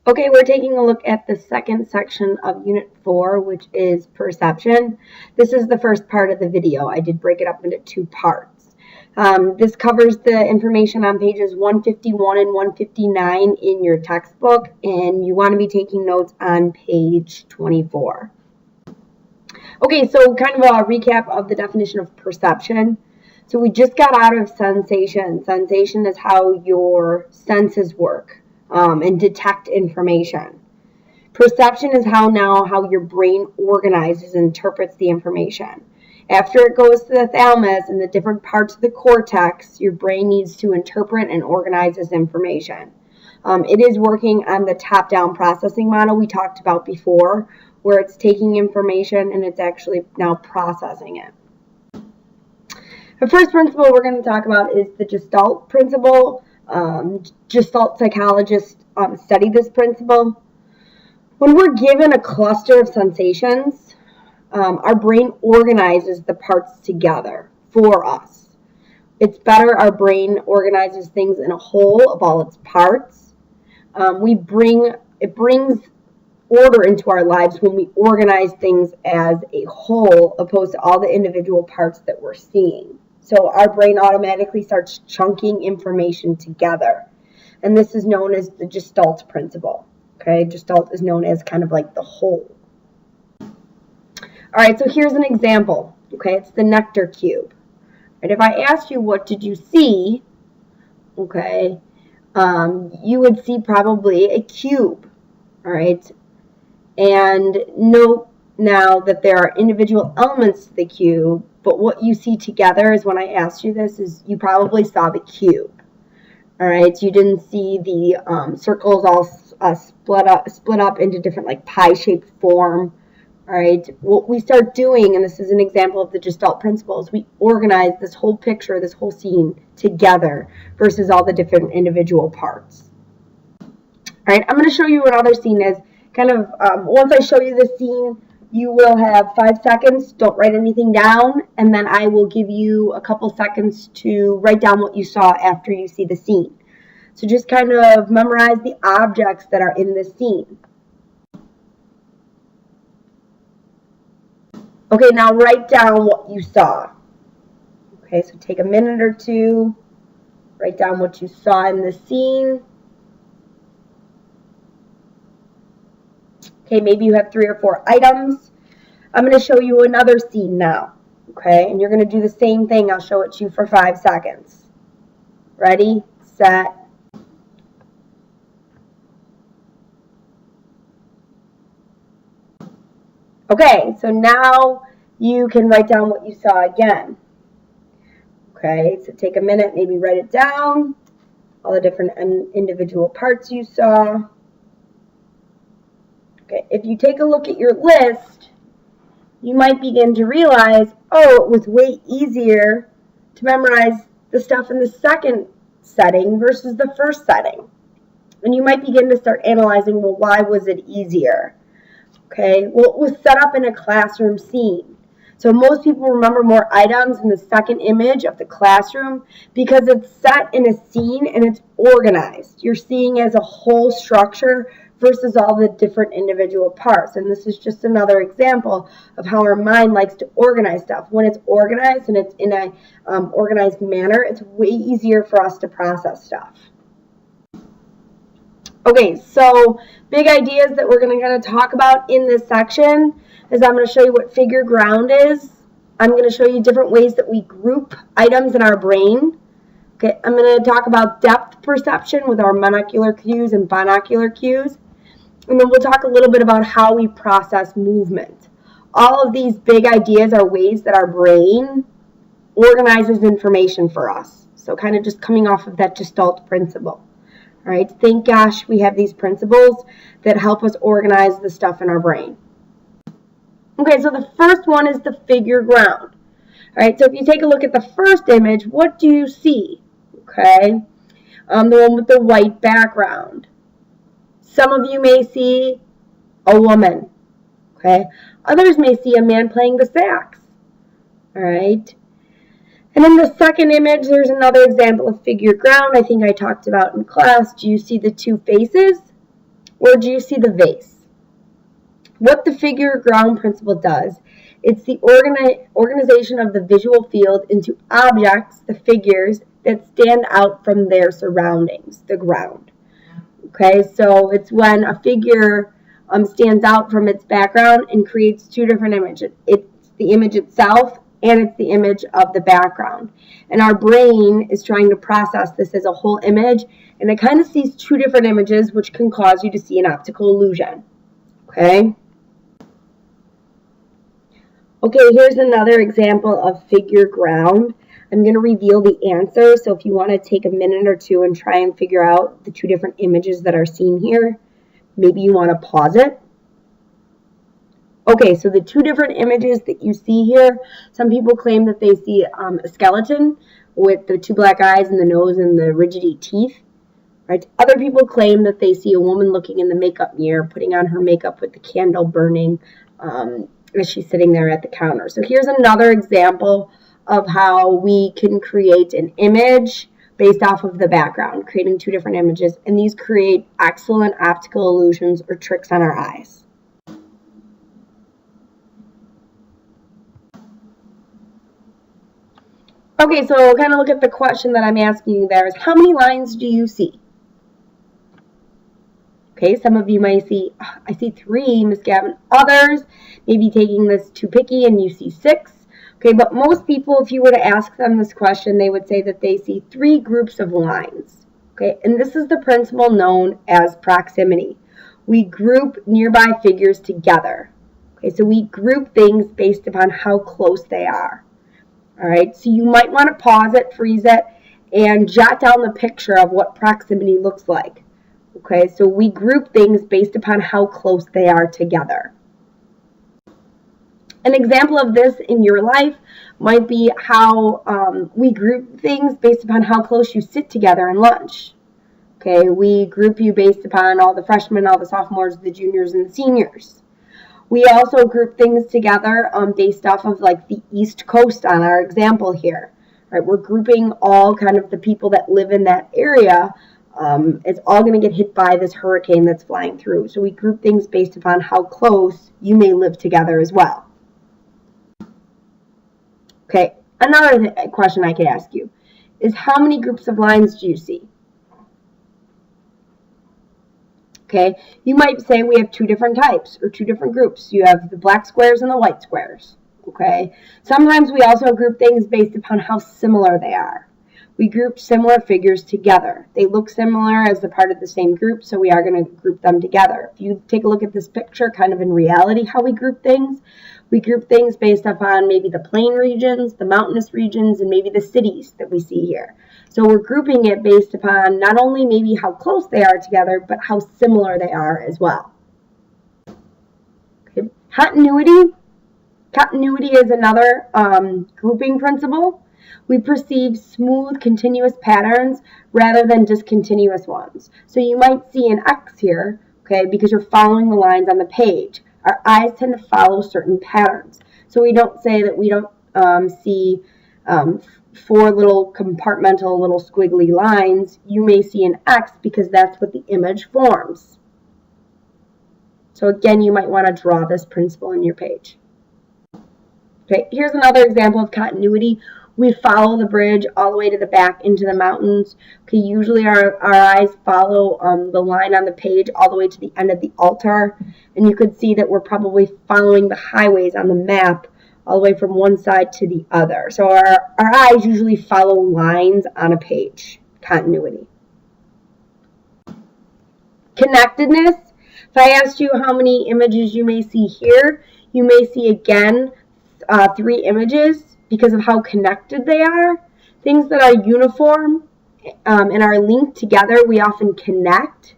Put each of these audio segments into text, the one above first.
Okay, we're taking a look at the second section of Unit 4, which is perception. This is the first part of the video. I did break it up into two parts. This covers the information on pages 151 and 159 in your textbook, and you want to be taking notes on page 24. Okay, so kind of a recap of the definition of perception. So we just got out of sensation. Sensation is how your senses work. And detect information. Perception is how your brain organizes and interprets the information. After it goes to the thalamus and the different parts of the cortex, your brain needs to interpret and organize this information. It is working on the top-down processing model we talked about before, where it's taking information and it's actually now processing it. The first principle we're going to talk about is the Gestalt principle. Gestalt psychologists study this principle. When we're given a cluster of sensations, our brain organizes the parts together for us. It's better our brain organizes things in a whole of all its parts. It brings order into our lives when we organize things as a whole, opposed to all the individual parts that we're seeing. So our brain automatically starts chunking information together. And this is known as the Gestalt principle. Okay, Gestalt is known as kind of like the whole. All right, so here's an example. Okay, it's the Nectar cube. Right, if I asked you, what did you see? Okay, you would see probably a cube. All right, and note now that there are individual elements to the cube, but what you see together is when I asked you this is you probably saw the cube. All right, so you didn't see the circles all split up into different like pie-shaped form. All right, what we start doing, and this is an example of the Gestalt principle, is we organize this whole picture, this whole scene together versus all the different individual parts. All right, I'm going to show you another scene as kind of, once I show you the scene, you will have 5 seconds. Don't write anything down, and then I will give you a couple seconds to write down what you saw after you see the scene. So just kind of memorize the objects that are in this scene. Okay, now write down what you saw. Okay, so take a minute or two, write down what you saw in the scene. Okay, maybe you have 3 or 4 items. I'm going to show you another scene now. Okay, and you're going to do the same thing. I'll show it to you for 5 seconds. Ready, set. Okay, so now you can write down what you saw again. Okay, so take a minute, maybe write it down, all the different individual parts you saw. Okay, if you take a look at your list, you might begin to realize, oh, it was way easier to memorize the stuff in the second setting versus the first setting. And you might begin to start analyzing, well, why was it easier? Okay, well, it was set up in a classroom scene. So most people remember more items in the second image of the classroom because it's set in a scene and it's organized. You're seeing as a whole structure versus all the different individual parts. And this is just another example of how our mind likes to organize stuff. When it's organized and it's in a organized manner, it's way easier for us to process stuff. Okay, so big ideas that we're going to kind of talk about in this section is I'm going to show you what figure ground is. I'm going to show you different ways that we group items in our brain. Okay, I'm going to talk about depth perception with our monocular cues and binocular cues. And then we'll talk a little bit about how we process movement. All of these big ideas are ways that our brain organizes information for us. So kind of just coming off of that Gestalt principle. All right, thank gosh we have these principles that help us organize the stuff in our brain. Okay, so the first one is the figure ground. All right, so if you take a look at the first image, what do you see? Okay, the one with the white background. Some of you may see a woman. Okay, others may see a man playing the sax. All right. And in the second image, there's another example of figure ground I think I talked about in class. Do you see the 2 faces? Or do you see the vase? What the figure ground principle does, it's the organization of the visual field into objects, the figures, that stand out from their surroundings, the ground. Okay, so it's when a figure stands out from its background and creates two different images. It's the image itself and it's the image of the background. And our brain is trying to process this as a whole image, and it kind of sees two different images, which can cause you to see an optical illusion. Okay? Okay, here's another example of figure ground. I'm going to reveal the answer, so if you want to take a minute or two and try and figure out the two different images that are seen here, maybe you want to pause it. Okay, so the two different images that you see here, some people claim that they see a skeleton with the two black eyes and the nose and the rigidy teeth. Right? Other people claim that they see a woman looking in the makeup mirror, putting on her makeup with the candle burning as she's sitting there at the counter. So here's another example of how we can create an image based off of the background, creating two different images, and these create excellent optical illusions or tricks on our eyes. Okay, so kind of look at the question that I'm asking you there is, how many lines do you see? Okay, some of you might see, I see 3, Miss Gavin. Others may be taking this too picky and you see 6. Okay, but most people, if you were to ask them this question, they would say that they see 3 groups of lines. Okay, and this is the principle known as proximity. We group nearby figures together. Okay, so we group things based upon how close they are. All right, so you might want to pause it, freeze it, and jot down the picture of what proximity looks like. Okay, so we group things based upon how close they are together. An example of this in your life might be how we group things based upon how close you sit together in lunch. Okay, we group you based upon all the freshmen, all the sophomores, the juniors, and the seniors. We also group things together based off of like the East Coast on our example here. Right, we're grouping all kind of the people that live in that area. It's all going to get hit by this hurricane that's flying through. So we group things based upon how close you may live together as well. Okay, another question I could ask you is, how many groups of lines do you see? Okay, you might say we have 2 different types or 2 different groups. You have the black squares and the white squares. Okay, sometimes we also group things based upon how similar they are. We group similar figures together. They look similar as a part of the same group, so we are going to group them together. If you take a look at this picture, kind of in reality, how we group things based upon maybe the plain regions, the mountainous regions, and maybe the cities that we see here. So we're grouping it based upon not only maybe how close they are together, but how similar they are as well. Okay. Continuity. Continuity is another grouping principle. We perceive smooth, continuous patterns rather than discontinuous ones. So you might see an X here, okay, because you're following the lines on the page. Our eyes tend to follow certain patterns. So we don't say that we don't see 4 little compartmental little squiggly lines. You may see an X because that's what the image forms. So again, you might want to draw this principle in your page. Okay, here's another example of continuity. We follow the bridge all the way to the back into the mountains. Okay, usually our eyes follow the line on the page all the way to the end of the altar. And you could see that we're probably following the highways on the map all the way from one side to the other. So our eyes usually follow lines on a page. Continuity. Connectedness. If I asked you how many images you may see here, you may see again 3 images. Because of how connected they are. Things that are uniform and are linked together, we often connect.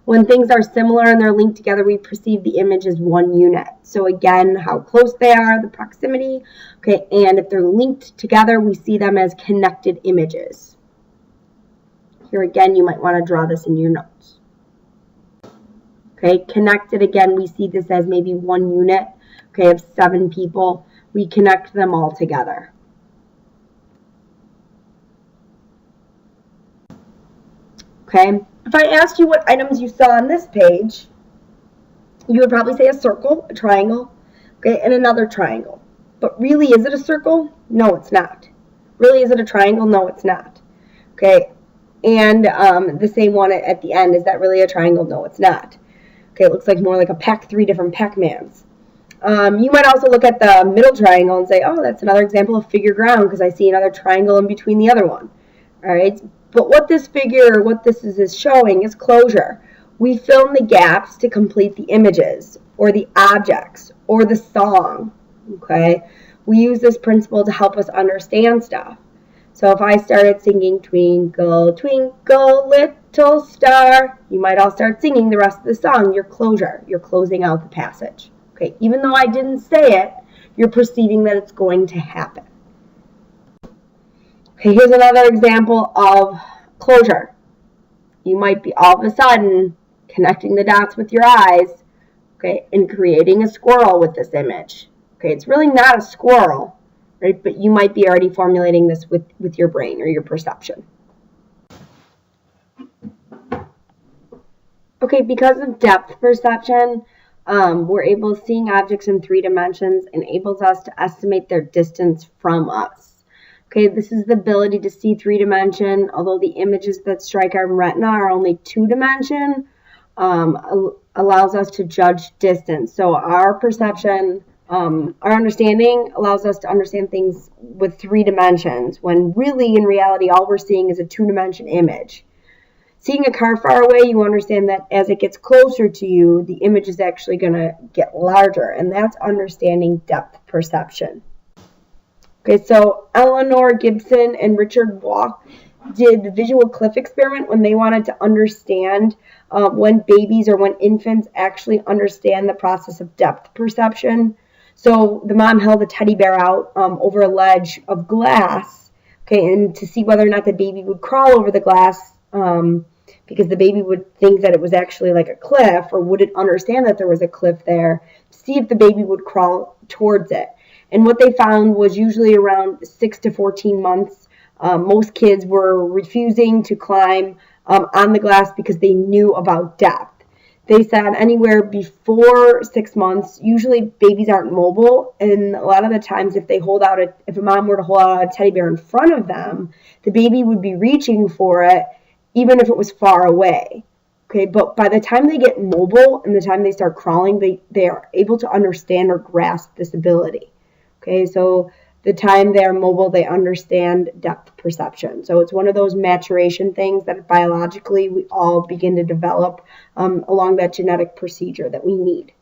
When things are similar and they're linked together, we perceive the image as one unit. So again, how close they are, the proximity. Okay, and if they're linked together, we see them as connected images. Here again, you might want to draw this in your notes. Okay, connected again, we see this as maybe one unit, okay, of 7 people. We connect them all together. Okay, If I asked you what items you saw on this page, you would probably say a circle, a triangle, okay, and another triangle. But really, is it a circle? No, it's not. Really, is it a triangle? No, it's not. Okay, and the same one at the end, is that really a triangle? No, it's not. Okay, it looks like more like a three different Pac-Mans. You might also look at the middle triangle and say, oh, that's another example of figure ground because I see another triangle in between the other one. All right, but what this figure, what this is showing is closure. We fill in the gaps to complete the images or the objects or the song. Okay, we use this principle to help us understand stuff. So if I started singing Twinkle, Twinkle, Little Star, you might all start singing the rest of the song. Your closure, you're closing out the passage. Okay, even though I didn't say it, you're perceiving that it's going to happen. Okay, here's another example of closure. You might be all of a sudden connecting the dots with your eyes, okay, and creating a squirrel with this image. Okay, it's really not a squirrel, right? But you might be already formulating this with your brain or your perception. Okay, because of depth perception, we're able to seeing objects in 3 dimensions enables us to estimate their distance from us. Okay, this is the ability to see 3-dimension, although the images that strike our retina are only 2-dimension, allows us to judge distance. So our perception, our understanding allows us to understand things with 3 dimensions, when really in reality all we're seeing is a 2-dimension image. Seeing a car far away, you understand that as it gets closer to you, the image is actually going to get larger, and that's understanding depth perception. Okay, so Eleanor Gibson and Richard Walk did the visual cliff experiment when they wanted to understand when babies or when infants actually understand the process of depth perception. So the mom held a teddy bear out over a ledge of glass, okay, and to see whether or not the baby would crawl over the glass, because the baby would think that it was actually like a cliff, or would it understand that there was a cliff there, to see if the baby would crawl towards it. And what they found was usually around 6 to 14 months, most kids were refusing to climb on the glass because they knew about depth. They said anywhere before 6 months, usually babies aren't mobile, and a lot of the times if a mom were to hold out a teddy bear in front of them, the baby would be reaching for it, even if it was far away. Okay, but by the time they get mobile and the time they start crawling, they are able to understand or grasp this ability. Okay, so the time they're mobile, they understand depth perception. So it's one of those maturation things that biologically we all begin to develop along that genetic procedure that we need.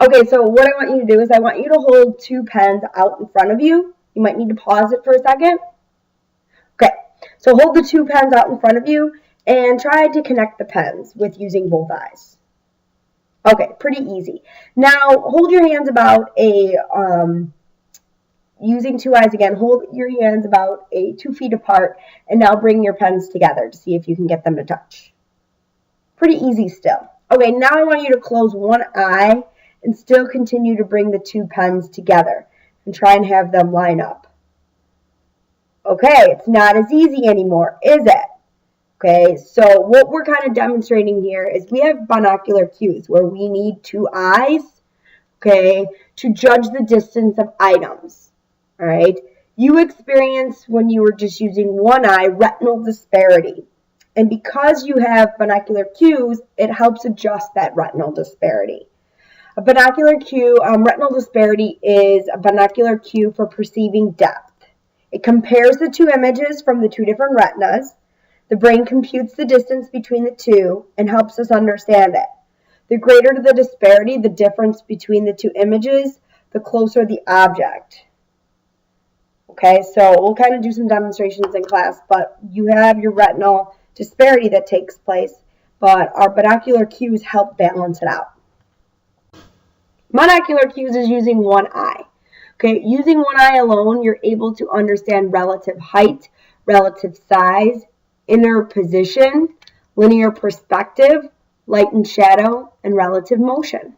Okay, so what I want you to do is I want you to hold 2 pens out in front of you. You might need to pause it for a second. Okay, so hold the 2 pens out in front of you and try to connect the pens with using both eyes. Okay, pretty easy. Now, hold your hands about using 2 eyes again, hold your hands about 2 feet apart, and now bring your pens together to see if you can get them to touch. Pretty easy still. Okay, now I want you to close one eye and still continue to bring the 2 pens together and try and have them line up. Okay, it's not as easy anymore, is it? Okay, so what we're kind of demonstrating here is we have binocular cues where we need 2 eyes, okay, to judge the distance of items, all right? You experience, when you were just using one eye, retinal disparity. And because you have binocular cues, it helps adjust that retinal disparity. A binocular cue, retinal disparity is a binocular cue for perceiving depth. It compares the 2 images from the 2 different retinas. The brain computes the distance between the 2 and helps us understand it. The greater the disparity, the difference between the 2 images, the closer the object. Okay, so we'll kind of do some demonstrations in class, but you have your retinal disparity that takes place, but our binocular cues help balance it out. Monocular cues is using one eye. Okay, using one eye alone, you're able to understand relative height, relative size, inner position, linear perspective, light and shadow, and relative motion.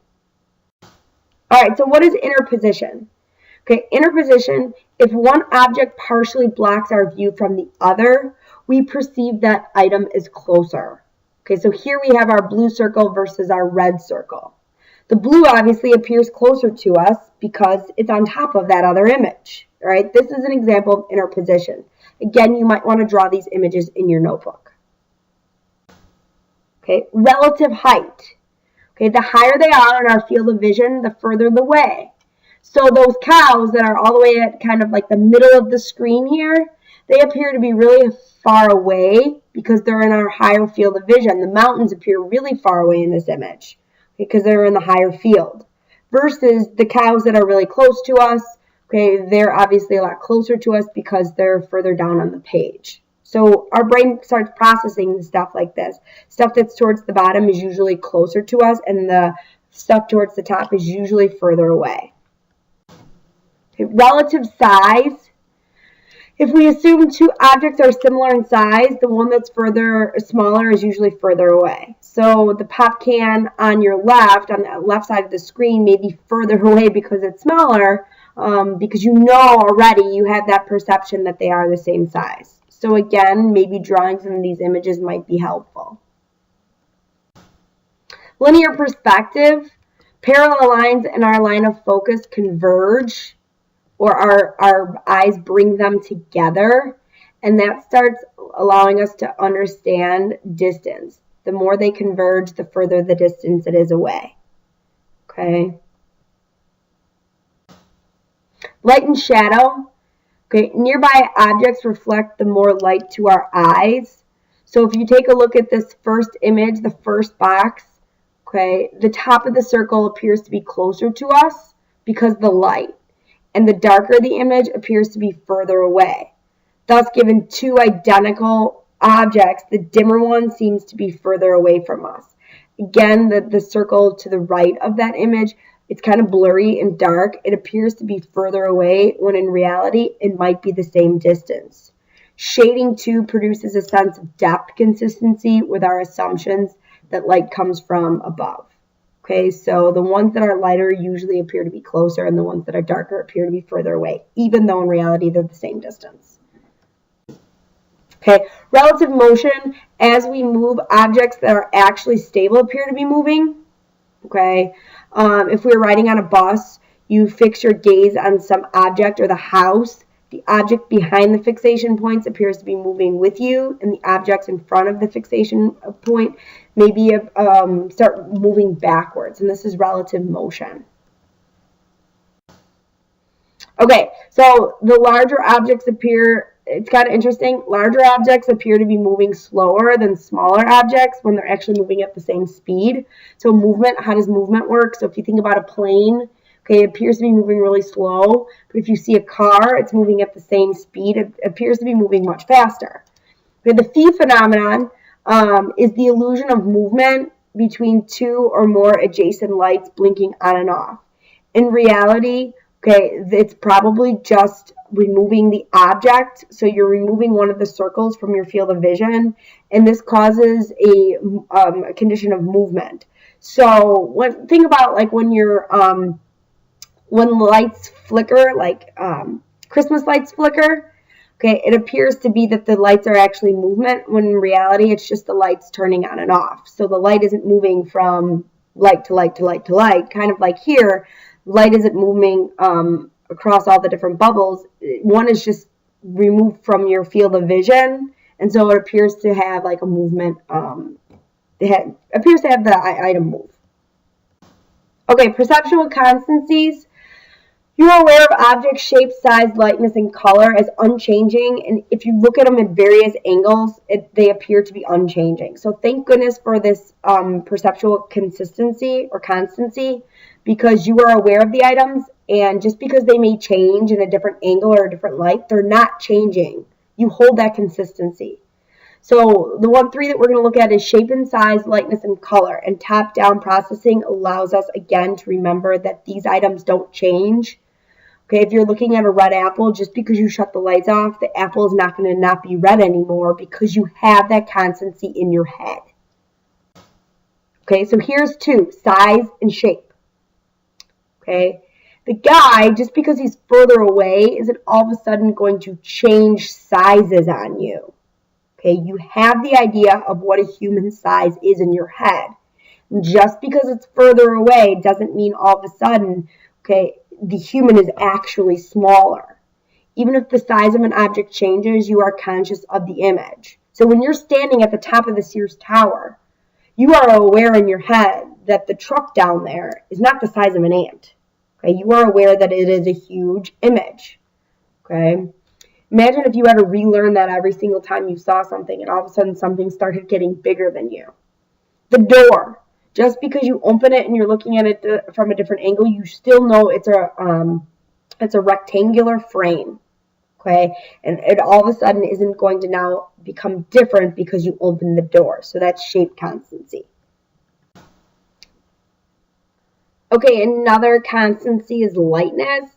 All right, so what is inner position? Okay, inner position, if one object partially blocks our view from the other, we perceive that item is closer. Okay, so here we have our blue circle versus our red circle. The blue obviously appears closer to us because it's on top of that other image, right? This is an example of interposition. Again, you might want to draw these images in your notebook. Okay, relative height. Okay, the higher they are in our field of vision, the further the way. So those cows that are all the way at kind of like the middle of the screen here, they appear to be really far away because they're in our higher field of vision. The mountains appear really far away in this image because they're in the higher field. Versus the cows that are really close to us, okay, they're obviously a lot closer to us because they're further down on the page. So our brain starts processing stuff like this. Stuff that's towards the bottom is usually closer to us, and the stuff towards the top is usually further away. Okay, relative size. If we assume two objects are similar in size, the one that's smaller is usually further away. So the pop can on your left, on the left side of the screen, may be further away because it's smaller, because you know already, you have that perception that they are the same size. So again, maybe drawing some of these images might be helpful. Linear perspective. Parallel lines in our line of focus converge, or our eyes bring them together, and that starts allowing us to understand distance. The more they converge, the further the distance it is away. Okay. Light and shadow. Okay, nearby objects reflect the more light to our eyes. So if you take a look at this first image, the first box, okay, the top of the circle appears to be closer to us because of the light. And the darker the image appears to be further away. Thus, given two identical objects, the dimmer one seems to be further away from us. Again, the circle to the right of that image, it's kind of blurry and dark. It appears to be further away when in reality, it might be the same distance. Shading too produces a sense of depth consistency with our assumptions that light comes from above. Okay, so the ones that are lighter usually appear to be closer, and the ones that are darker appear to be further away, even though in reality they're the same distance. Okay, relative motion. As we move, objects that are actually stable appear to be moving. Okay, if we're riding on a bus, you fix your gaze on some object or the house. The object behind the fixation points appears to be moving with you, and the objects in front of the fixation point maybe start moving backwards, and this is relative motion. Okay, so the larger objects appear, it's kind of interesting, larger objects appear to be moving slower than smaller objects when they're actually moving at the same speed. So movement, how does movement work? So if you think about a plane, okay, it appears to be moving really slow, but if you see a car, it's moving at the same speed. It appears to be moving much faster. Okay, the phi phenomenon is the illusion of movement between two or more adjacent lights blinking on and off. In reality, okay, it's probably just removing the object. So you're removing one of the circles from your field of vision, and this causes a condition of movement. So think about like when you're when lights flicker, like Christmas lights flicker, okay, it appears to be that the lights are actually movement, when in reality it's just the lights turning on and off. So the light isn't moving from light to light to light to light, kind of like here, light isn't moving across all the different bubbles. One is just removed from your field of vision, and so it appears to have like a movement, it appears to have the item move. Okay, perceptual constancies. You are aware of object shape, size, lightness, and color as unchanging, and if you look at them at various angles, they appear to be unchanging. So thank goodness for this perceptual consistency or constancy, because you are aware of the items, and just because they may change in a different angle or a different light, they're not changing. You hold that consistency. So the 1-3 that we're going to look at is shape and size, lightness, and color. And top-down processing allows us, again, to remember that these items don't change. Okay, if you're looking at a red apple, just because you shut the lights off, the apple is not going to not be red anymore because you have that constancy in your head. Okay, so here's 2, size and shape. Okay, the guy, just because he's further away, isn't all of a sudden going to change sizes on you. Okay, you have the idea of what a human size is in your head. Just because it's further away doesn't mean all of a sudden, okay, the human is actually smaller. Even if the size of an object changes, you are conscious of the image. So when you're standing at the top of the Sears Tower, you are aware in your head that the truck down there is not the size of an ant. Okay, you are aware that it is a huge image. Okay, imagine if you had to relearn that every single time you saw something and all of a sudden something started getting bigger than you. The door, just because you open it and you're looking at it from a different angle, you still know it's a rectangular frame. Okay, and it all of a sudden isn't going to now become different because you open the door. So that's shape constancy. Okay, another constancy is lightness.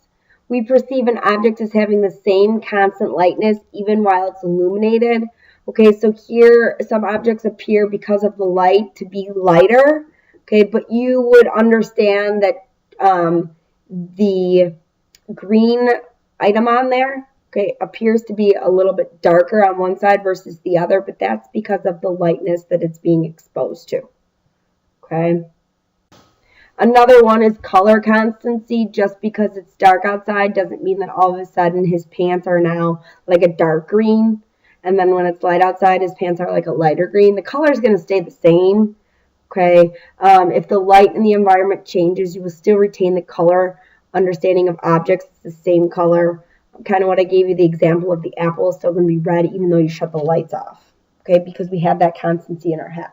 We perceive an object as having the same constant lightness even while it's illuminated. Okay, so here some objects appear because of the light to be lighter. Okay, but you would understand that the green item on there, okay, appears to be a little bit darker on one side versus the other, but that's because of the lightness that it's being exposed to. Okay. Another one is color constancy. Just because it's dark outside doesn't mean that all of a sudden his pants are now like a dark green. And then when it's light outside, his pants are like a lighter green. The color is going to stay the same. Okay. If the light in the environment changes, you will still retain the color understanding of objects. It's the same color. Kind of what I gave you the example of the apple is still going to be red even though you shut the lights off. Okay. Because we have that constancy in our head.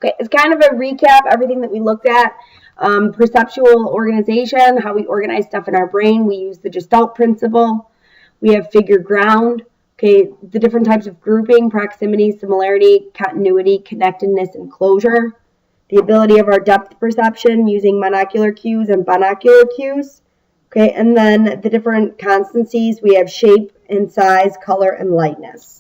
Okay, it's kind of a recap, everything that we looked at. Perceptual organization, how we organize stuff in our brain. We use the Gestalt principle. We have figure ground. Okay, the different types of grouping, proximity, similarity, continuity, connectedness, and closure. The ability of our depth perception using monocular cues and binocular cues. Okay, and then the different constancies. We have shape and size, color, and lightness.